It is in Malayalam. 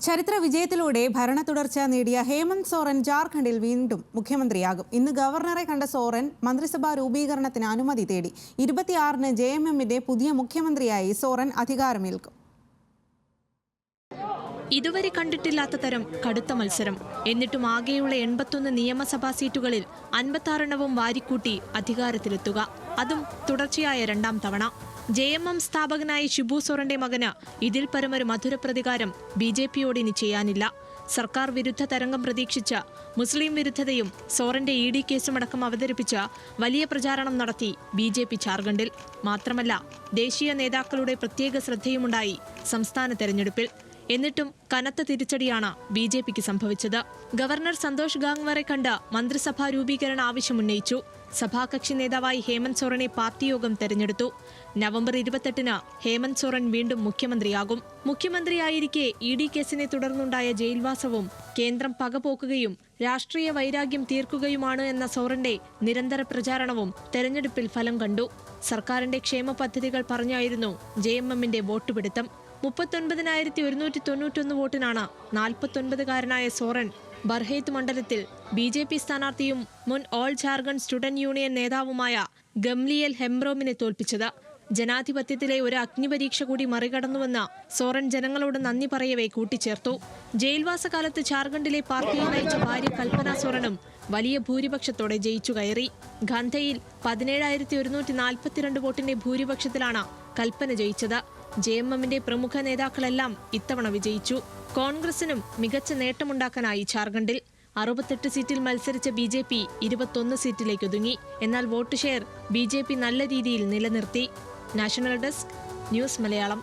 ചരിത്ര വിജയത്തിലൂടെ ഭരണ തുടർച്ച നേടിയ ഹേമന്ത് സോറൻ ജാർഖണ്ഡിൽ വീണ്ടും മുഖ്യമന്ത്രിയാകും. ഇന്ന് ഗവർണറെ കണ്ട സോറൻ മന്ത്രിസഭാ രൂപീകരണത്തിന് അനുമതി തേടി. 26-ന് JMMന്റെ പുതിയ മുഖ്യമന്ത്രിയായി സോറൻ അധികാരമേൽക്കും. ഇതുവരെ കണ്ടിട്ടില്ലാത്ത തരം കടുത്ത മത്സരം. എന്നിട്ടും ആകെയുള്ള 81 നിയമസഭാ സീറ്റുകളിൽ 56 വാരിക്കൂട്ടി അധികാരത്തിലെത്തുക. അതും തുടർച്ചയായ രണ്ടാം തവണ. JMM സ്ഥാപകനായ ഷിബു സോറന്റെ മകന് ഇതിൽ പരമൊരു മധുര പ്രതികാരം BJPയോട് ഇനി ചെയ്യാനില്ല. സർക്കാർ വിരുദ്ധ തരംഗം പ്രതീക്ഷിച്ച് മുസ്ലിം വിരുദ്ധതയും സോറന്റെ ED കേസുമടക്കം അവതരിപ്പിച്ച് വലിയ പ്രചാരണം നടത്തി BJP ജാർഖണ്ഡിൽ. മാത്രമല്ല, ദേശീയ നേതാക്കളുടെ പ്രത്യേക ശ്രദ്ധയുമുണ്ടായി സംസ്ഥാന തെരഞ്ഞെടുപ്പിൽ. എന്നിട്ടും കനത്ത തിരിച്ചടിയാണ് BJPക്ക് സംഭവിച്ചത്. ഗവർണർ സന്തോഷ് ഗാംഗ്വാറെ കണ്ട് മന്ത്രിസഭാ രൂപീകരണ ആവശ്യമുന്നയിച്ചു. സഭാകക്ഷി നേതാവായി ഹേമന്ത് സോറനെ പാർട്ടി യോഗം തെരഞ്ഞെടുത്തു. നവംബർ 28-ന് ഹേമന്ത് സോറൻ വീണ്ടും മുഖ്യമന്ത്രിയാകും. മുഖ്യമന്ത്രിയായിരിക്കെ ED കേസിനെ തുടർന്നുണ്ടായ ജയിൽവാസവും കേന്ദ്രം പകപോക്കുകയും രാഷ്ട്രീയ വൈരാഗ്യം തീർക്കുകയുമാണ് എന്ന സോറന്റെ നിരന്തര പ്രചാരണവും തെരഞ്ഞെടുപ്പിൽ ഫലം കണ്ടു. സർക്കാരിന്റെ ക്ഷേമ പദ്ധതികൾ പറഞ്ഞായിരുന്നു JMMന്റെ വോട്ടുപിടുത്തം. 39,191 വോട്ടിനാണ് 49-കാരനായ സോറൻ ബർഹേത്ത് മണ്ഡലത്തിൽ BJP സ്ഥാനാർത്ഥിയും മുൻ ഓൾ ജാർഖണ്ഡ് സ്റ്റുഡന്റ് യൂണിയൻ നേതാവുമായ ഗംലിയൽ ഹെംബ്രോമിനെ തോൽപ്പിച്ചത്. ജനാധിപത്യത്തിലെ ഒരു അഗ്നിപരീക്ഷ കൂടി മറികടന്നുവെന്ന് സോറൻ ജനങ്ങളോട് നന്ദി പറയവേ കൂട്ടിച്ചേർത്തു. ജയിൽവാസകാലത്ത് ജാർഖണ്ഡിലെ പാർട്ടിയെ നയിച്ച ഭാര്യ കൽപ്പന സോറനും വലിയ ഭൂരിപക്ഷത്തോടെ ജയിച്ചു കയറി. ഖാന്തയിൽ 17,142 വോട്ടിന്റെ ഭൂരിപക്ഷത്തിലാണ് കൽപ്പന ജയിച്ചത്. JMMന്റെ പ്രമുഖ നേതാക്കളെല്ലാം ഇത്തവണ വിജയിച്ചു. കോൺഗ്രസിനും മികച്ച നേട്ടമുണ്ടാക്കാനായി ജാർഖണ്ഡിൽ 68 സീറ്റിൽ മത്സരിച്ച BJP 21 സീറ്റിലേക്ക് ഒതുങ്ങി. എന്നാൽ വോട്ട് ഷെയർ BJP നല്ല രീതിയിൽ നിലനിർത്തി. National desk, news Malayalam.